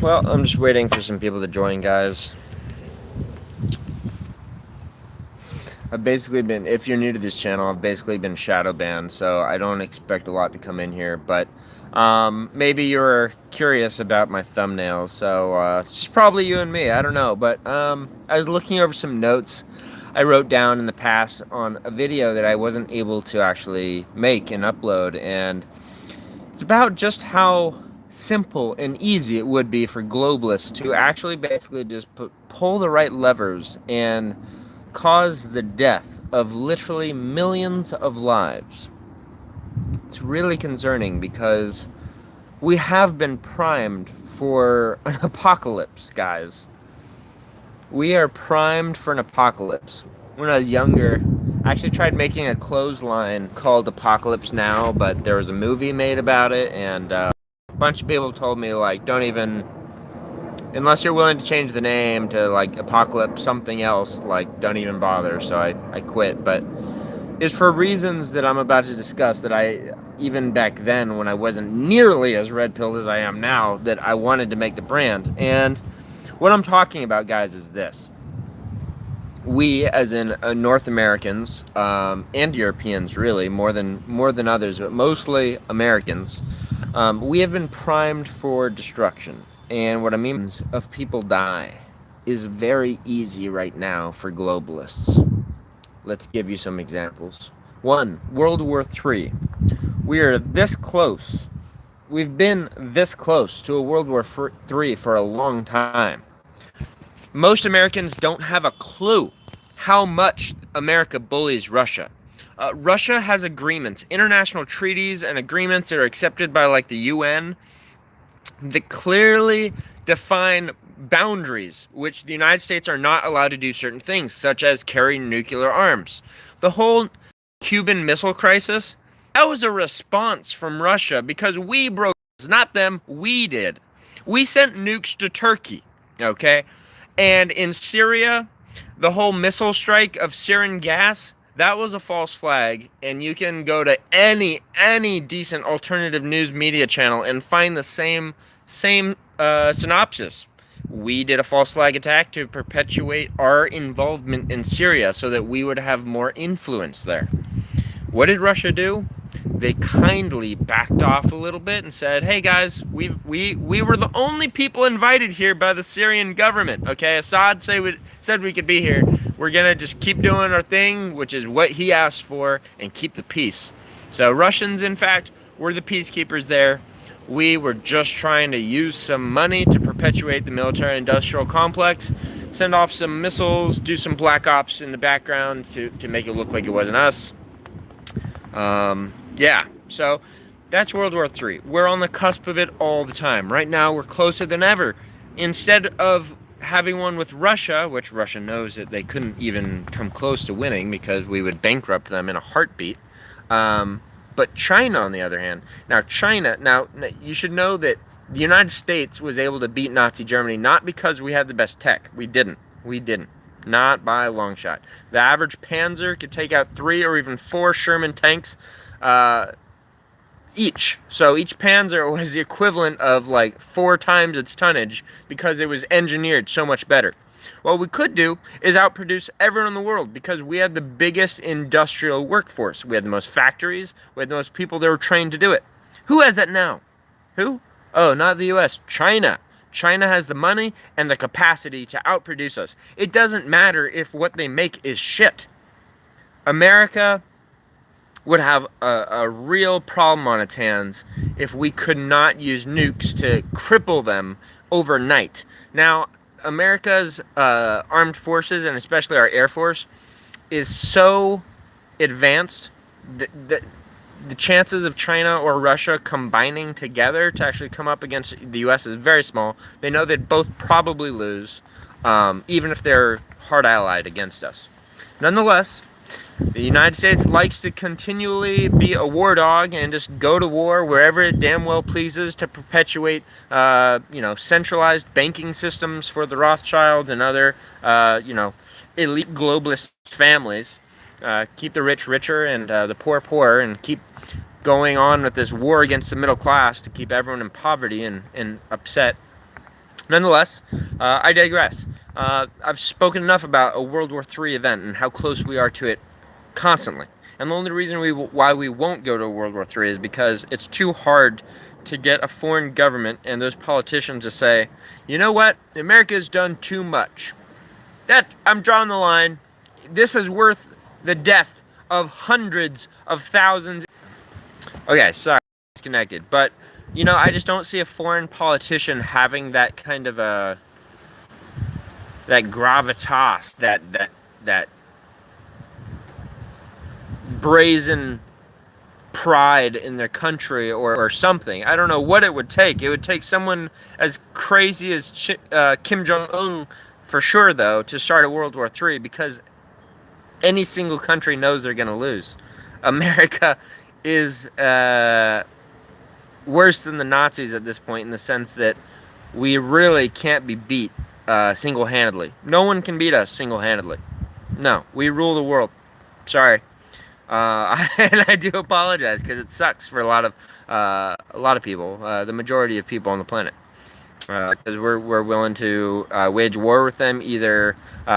Well, I'm just waiting for some people to join, guys. I've basically been, if you're new to this channel, I've basically been shadow banned, so I don't expect a lot to come in here, but maybe you're curious about my thumbnails, so it's probably you and me, I don't know, but I was looking over some notes I wrote down in the past on a video that I wasn't able to actually make and upload, and it's about just how simple and easy it would be for globalists to actually basically just pull the right levers and cause the death of literally millions of lives. It's really concerning because we have been primed for an apocalypse, guys. We are primed for an apocalypse. When I was younger, I actually tried making a clothesline called Apocalypse Now, but there was a movie made about it, and a bunch of people told me, like, don't even, unless you're willing to change the name to, like, Apocalypse something else, like, don't even bother, so I quit, but it's for reasons that I'm about to discuss that I, even back then, when I wasn't nearly as red-pilled as I am now, that I wanted to make the brand, and what I'm talking about, guys, is this. We, as in North Americans and Europeans, really more than others, but mostly Americans, we have been primed for destruction. And what I mean is, of people die is very easy right now for globalists. Let's give you some examples. One, World War III. We are this close. We've been this close to a World War III for a long time. Most Americans don't have a clue how much America bullies Russia. Russia has agreements, international treaties and agreements that are accepted by like the UN that clearly define boundaries, which the United States are not allowed to do certain things, such as carry nuclear arms. The whole Cuban Missile Crisis, that was a response from Russia because we broke, not them, we did. We sent nukes to Turkey, okay? And in Syria, the whole missile strike of sarin gas, that was a false flag, and you can go to any decent alternative news media channel and find the same synopsis. We did a false flag attack to perpetuate our involvement in Syria so that we would have more influence there. What did Russia do? They kindly backed off a little bit and said, hey guys, we were the only people invited here by the Syrian government, okay? Assad said we could be here. We're gonna just keep doing our thing, which is what he asked for, and keep the peace. So Russians, in fact, were the peacekeepers there. We were just trying to use some money to perpetuate the military-industrial complex, send off some missiles, do some black ops in the background to make it look like it wasn't us. Yeah, so that's World War III. We're on the cusp of it all the time. Right now, we're closer than ever. Instead of having one with Russia, which Russia knows that they couldn't even come close to winning because we would bankrupt them in a heartbeat. But China, on the other hand, now you should know that the United States was able to beat Nazi Germany not because we had the best tech. We didn't. Not by a long shot. The average Panzer could take out 3 or even 4 Sherman tanks each. So each Panzer was the equivalent of like 4 times its tonnage because it was engineered so much better. What we could do is outproduce everyone in the world because we had the biggest industrial workforce. We had the most factories. We had the most people that were trained to do it. Who has that now? Who? Oh, not the US. China. China has the money and the capacity to outproduce us. It doesn't matter if what they make is shit. America would have a real problem on its hands if we could not use nukes to cripple them overnight. Now, America's armed forces, and especially our Air Force, is so advanced that the chances of China or Russia combining together to actually come up against the U.S. is very small. They know they'd both probably lose, even if they're hard allied against us. Nonetheless, the United States likes to continually be a war dog and just go to war wherever it damn well pleases to perpetuate, centralized banking systems for the Rothschild and other, elite globalist families. Keep the rich richer and the poor poorer, and keep going on with this war against the middle class to keep everyone in poverty and upset. Nonetheless, I digress. I've spoken enough about a World War III event and how close we are to it constantly. And the only reason why we won't go to World War III is because it's too hard to get a foreign government and those politicians to say, you know what, America's done too much. I'm drawing the line. This is worth the death of hundreds of thousands. Okay, sorry, disconnected. But, you know, I just don't see a foreign politician having that kind of that gravitas, that brazen pride in their country or something. I don't know what it would take. It would take someone as crazy as Kim Jong-un, for sure, though, to start a World War III, because any single country knows they're going to lose. America is worse than the Nazis at this point, in the sense that we really can't be beat single-handedly. No one can beat us single-handedly. No, we rule the world. Sorry. And I do apologize, because it sucks for a lot of people, the majority of people on the planet, because we're willing to wage war with them, either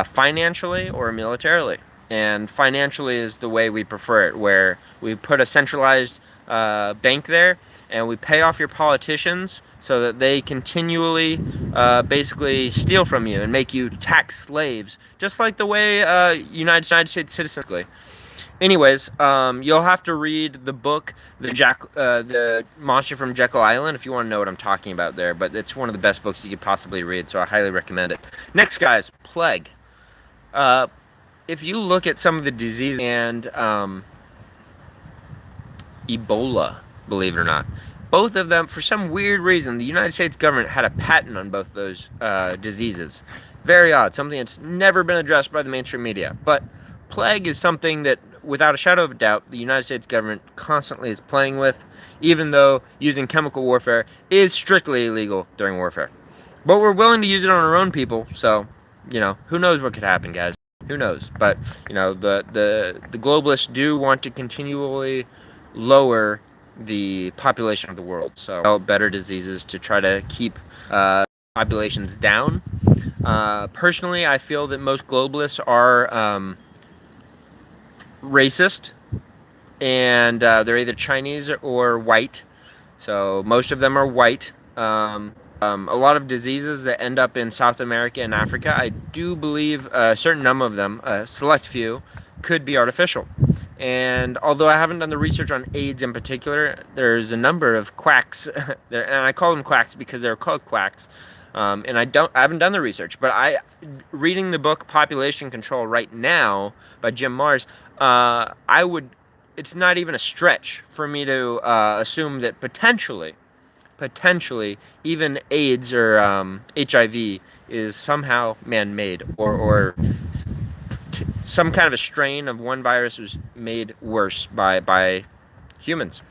financially or militarily. And financially is the way we prefer it, where we put a centralized bank there, and we pay off your politicians so that they continually basically steal from you and make you tax slaves, just like the way United States citizens. Anyways, you'll have to read the book, the Monster from Jekyll Island, if you want to know what I'm talking about there. But it's one of the best books you could possibly read, so I highly recommend it. Next, guys, plague. If you look at some of the diseases and Ebola, believe it or not, both of them, for some weird reason, the United States government had a patent on both those diseases. Very odd, something that's never been addressed by the mainstream media. But plague is something that, without a shadow of a doubt, the United States government constantly is playing with, even though using chemical warfare is strictly illegal during warfare. But we're willing to use it on our own people, so, you know, who knows what could happen, guys. Who knows? But, you know, the globalists do want to continually lower the population of the world, so better diseases to try to keep populations down. Personally, I feel that most globalists are racist, and they're either Chinese or white, so most of them are white. A lot of diseases that end up in South America and Africa, I do believe a certain number of them, a select few, could be artificial. And although I haven't done the research on AIDS in particular, there's a number of quacks, and I call them quacks because they're called quacks. And I haven't done the research, but reading the book Population Control right now by Jim Marrs, it's not even a stretch for me to assume that potentially even AIDS or HIV is somehow man-made, or some kind of a strain of one virus was made worse by humans.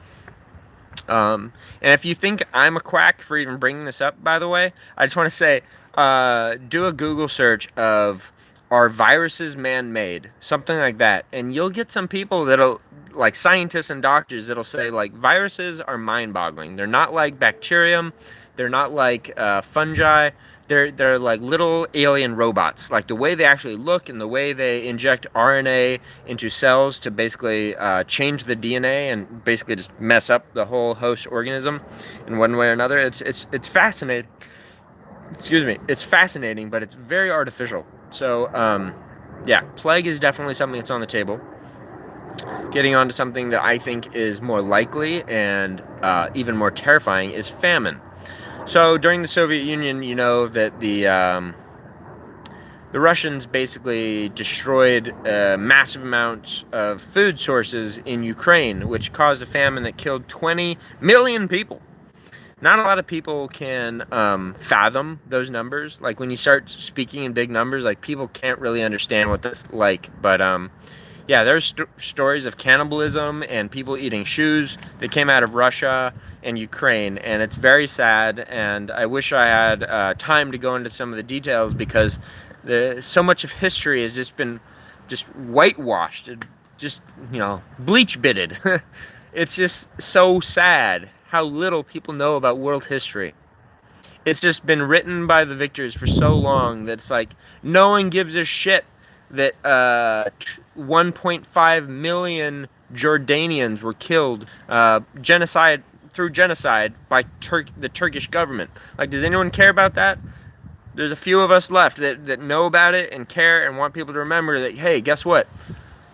And if you think I'm a quack for even bringing this up, by the way, I just want to say, do a Google search of, are viruses man-made? Something like that. And you'll get some people that'll, like scientists and doctors, that'll say, like, viruses are mind-boggling. They're not like bacterium. They're not like fungi. They're like little alien robots. Like the way they actually look and the way they inject RNA into cells to basically change the DNA and basically just mess up the whole host organism in one way or another. It's fascinating. Excuse me. It's fascinating, but it's very artificial. So yeah, plague is definitely something that's on the table. Getting on to something that I think is more likely and even more terrifying is famine. So during the Soviet Union, you know that the Russians basically destroyed massive amounts of food sources in Ukraine, which caused a famine that killed 20 million people. Not a lot of people can fathom those numbers. Like when you start speaking in big numbers, like people can't really understand what that's like. But yeah, there's stories of cannibalism and people eating shoes that came out of Russia and Ukraine, and it's very sad. And I wish I had time to go into some of the details, because so much of history has just been whitewashed, just, you know, bleach bitted. It's just so sad how little people know about world history. It's just been written by the victors for so long that it's like no one gives a shit that 1.5 million Jordanians were killed through genocide by the Turkish government. Like, does anyone care about that? There's a few of us left that know about it and care and want people to remember that, hey, guess what?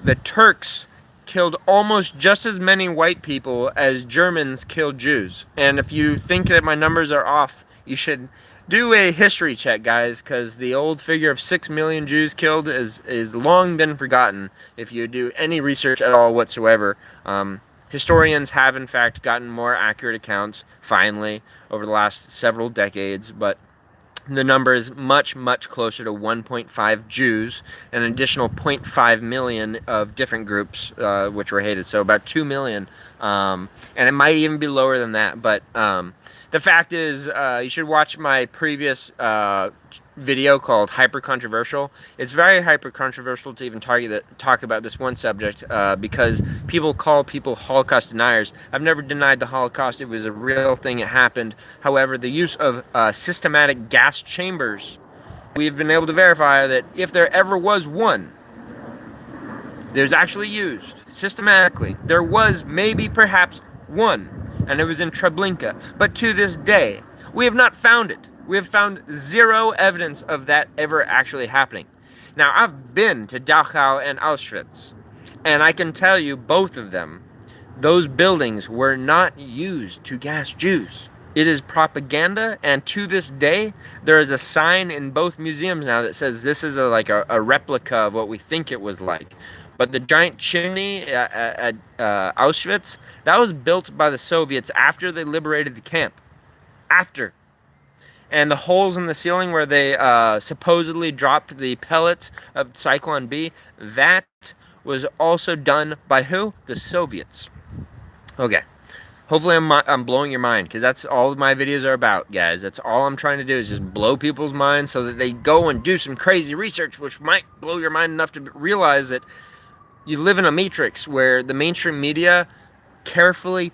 The Turks killed almost just as many white people as Germans killed Jews. And if you think that my numbers are off, you should do a history check, guys, because the old figure of 6 million Jews killed is long been forgotten if you do any research at all whatsoever. Historians have, in fact, gotten more accurate accounts, finally, over the last several decades, but the number is much, much closer to 1.5 Jews and an additional 0.5 million of different groups which were hated. So about 2 million. And it might even be lower than that. But the fact is, you should watch my previous video called Hyper Controversial. It's very hyper controversial to even talk about this one subject because people call people Holocaust deniers. I've never denied the Holocaust. It was a real thing. It happened. However, the use of systematic gas chambers, we've been able to verify that if there ever was one, there's actually used systematically. There was maybe perhaps one, and it was in Treblinka. But to this day, we have not found it. We have found zero evidence of that ever actually happening. Now, I've been to Dachau and Auschwitz, and I can tell you both of them, those buildings were not used to gas Jews. It is propaganda, and to this day, there is a sign in both museums now that says this is like a replica of what we think it was like. But the giant chimney at Auschwitz, that was built by the Soviets after they liberated the camp. After. And the holes in the ceiling where they supposedly dropped the pellets of Zyklon B, that was also done by who? The Soviets. Okay. Hopefully I'm blowing your mind, because that's all my videos are about, guys. That's all I'm trying to do is just blow people's minds so that they go and do some crazy research, which might blow your mind enough to realize that you live in a matrix where the mainstream media carefully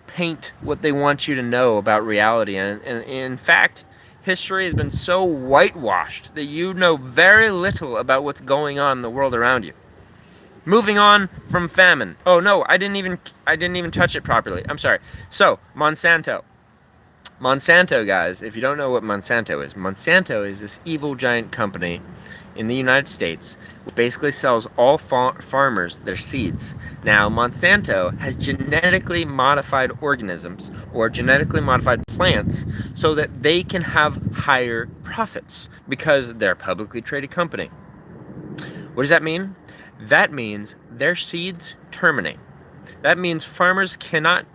paint what they want you to know about reality. And in fact, history has been so whitewashed that you know very little about what's going on in the world around you. Moving on from famine. Oh no, I didn't even touch it properly. I'm sorry. So, Monsanto. Monsanto, guys, if you don't know what Monsanto is this evil giant company in the United States which basically sells all farmers their seeds. Now, Monsanto has genetically modified organisms or genetically modified plants so that they can have higher profits because they're a publicly traded company. What does that mean? That means their seeds terminate. That means farmers cannot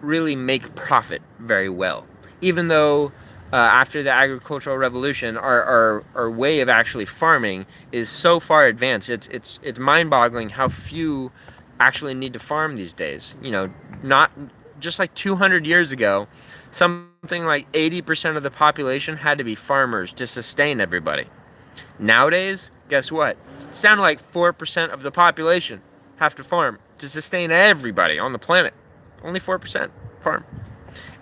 really make profit very well. Even though after the agricultural revolution, our way of actually farming is so far advanced. It's mind-boggling how few actually need to farm these days. You know, not just like 200 years ago, something like 80% of the population had to be farmers to sustain everybody. Nowadays, guess what? It sounded like 4% of the population have to farm to sustain everybody on the planet. Only 4% farm.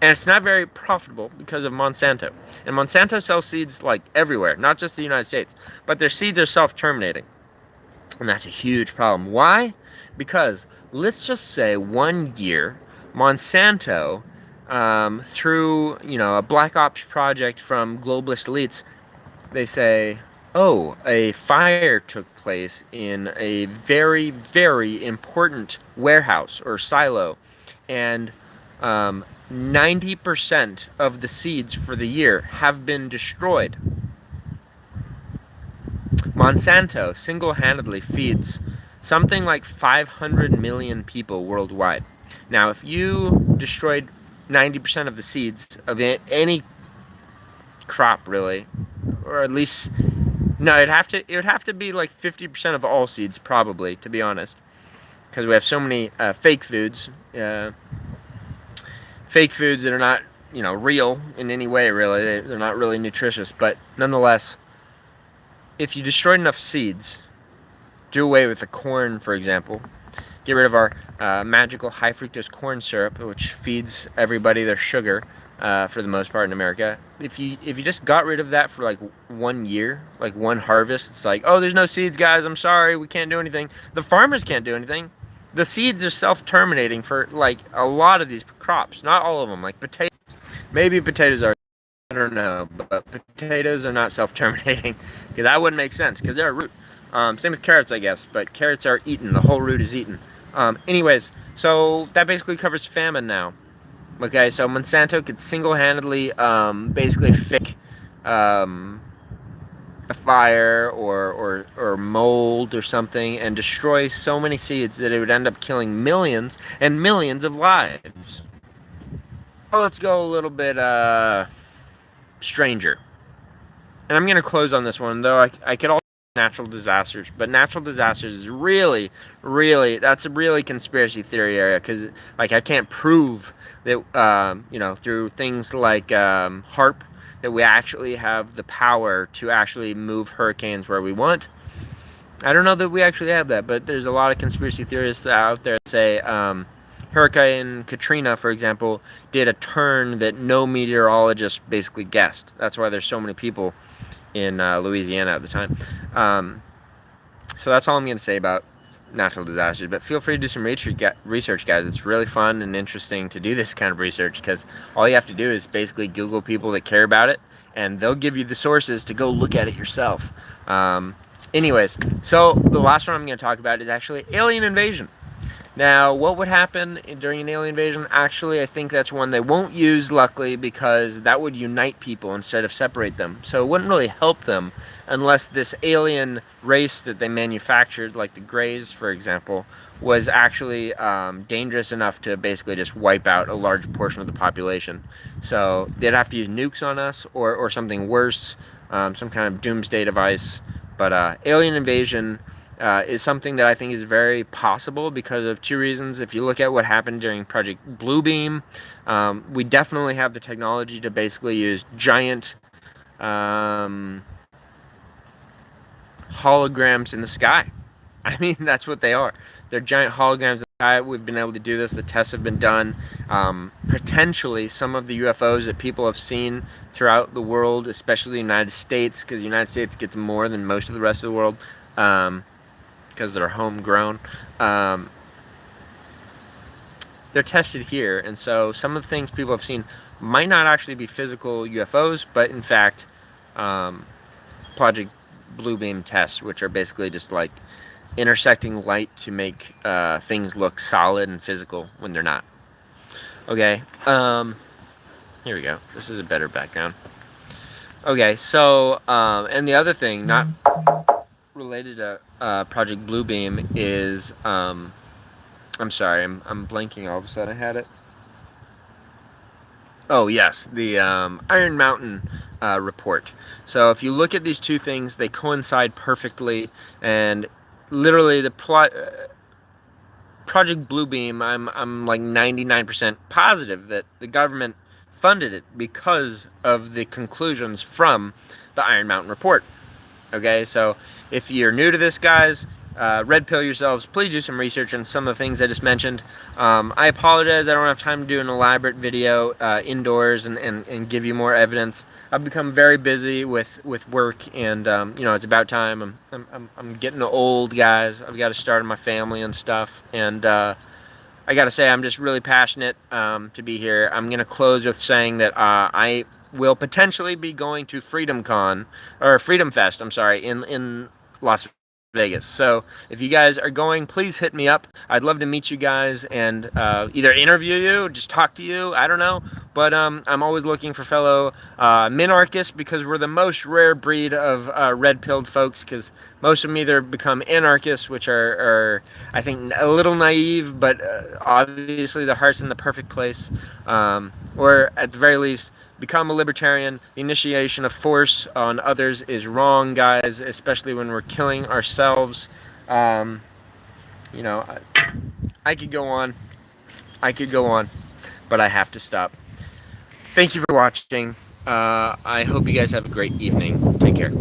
And it's not very profitable because of Monsanto. And Monsanto sells seeds like everywhere, not just the United States. But their seeds are self-terminating. And that's a huge problem. Why? Because let's just say one year, Monsanto, through a black ops project from globalist elites, they say, oh, a fire took place in a very, very important warehouse or silo, and 90% of the seeds for the year have been destroyed. Monsanto single-handedly feeds something like 500 million people worldwide. Now, if you destroyed 90% of the seeds of any crop, really, or at least, no, it would have to be like 50% of all seeds, probably, to be honest, because we have so many fake foods that are not, real in any way, really. They're not really nutritious, but nonetheless, if you destroyed enough seeds, do away with the corn, for example, get rid of our magical high fructose corn syrup, which feeds everybody their sugar for the most part in America. If you just got rid of that for like 1 year, like one harvest, it's like, oh, there's no seeds, guys. I'm sorry, we can't do anything. The farmers can't do anything. The seeds are self-terminating for like a lot of these crops, not all of them. Like potatoes, maybe potatoes are. I don't know, but potatoes are not self-terminating because that wouldn't make sense because they're a root. Same with carrots, I guess, but carrots are eaten. The whole root is eaten. Anyways, so that basically covers famine now. Okay, so Monsanto could single-handedly basically fake a fire or mold or something and destroy so many seeds that it would end up killing millions and millions of lives. Well, let's go a little bit stranger. And I'm going to close on this one, though I could also natural disasters, but natural disasters is really, that's a really conspiracy theory area because, like, I can't prove that, you know, through things like HAARP, that we actually have the power to actually move hurricanes where we want. I don't know that we actually have that, but there's a lot of conspiracy theorists out there that say Hurricane Katrina, for example, did a turn that no meteorologist basically guessed. That's why there's so many people in Louisiana at the time. So that's all I'm going to say about natural disasters, but feel free to do some research, guys. It's really fun and interesting to do this kind of research because all you have to do is basically Google people that care about it, and they'll give you the sources to go look at it yourself. Anyways, so the last one I'm going to talk about is actually alien invasion. Now, what would happen during an alien invasion? Actually, I think that's one they won't use, luckily, because that would unite people instead of separate them. So it wouldn't really help them unless this alien race that they manufactured, like the Greys, for example, was actually dangerous enough to basically just wipe out a large portion of the population. So they'd have to use nukes on us or something worse, some kind of doomsday device. But alien invasion is something that I think is very possible because of two reasons. If you look at what happened during Project Bluebeam, we definitely have the technology to basically use giant holograms in the sky. I mean, that's what they are. They're giant holograms in the sky. We've been able to do this. The tests have been done. Potentially, some of the UFOs that people have seen throughout the world, especially the United States, because the United States gets more than most of the rest of the world, because they're homegrown. They're tested here, and so some of the things people have seen might not actually be physical UFOs, but in fact, Project Bluebeam tests, which are basically just like intersecting light to make things look solid and physical when they're not. Okay, here we go. This is a better background. Okay, so, and the other thing, not related to Project Bluebeam is, I'm sorry, I'm blanking all of a sudden. I had it. Oh yes, the Iron Mountain report. So if you look at these two things, they coincide perfectly, and literally the Project Bluebeam, I'm like 99% positive that the government funded it because of the conclusions from the Iron Mountain report. Okay, so if you're new to this, guys, red pill yourselves. Please do some research on some of the things I just mentioned. I apologize, I don't have time to do an elaborate video indoors and give you more evidence. I've become very busy with work, and you know, it's about time. I'm getting old, guys. I've got to start my family and stuff, and I gotta say, I'm just really passionate to be here. I'm gonna close with saying that I will potentially be going to Freedom Fest, I'm sorry, in Las Vegas. So if you guys are going, please hit me up. I'd love to meet you guys and either interview you, just talk to you, I don't know. But I'm always looking for fellow minarchists, because we're the most rare breed of red-pilled folks, because most of them either become anarchists, which are I think, a little naive, but obviously the heart's in the perfect place, or at the very least, become a libertarian. The initiation of force on others is wrong, guys, especially when we're killing ourselves. You know, I could go on, but I have to stop. Thank you for watching. I hope you guys have a great evening. Take care.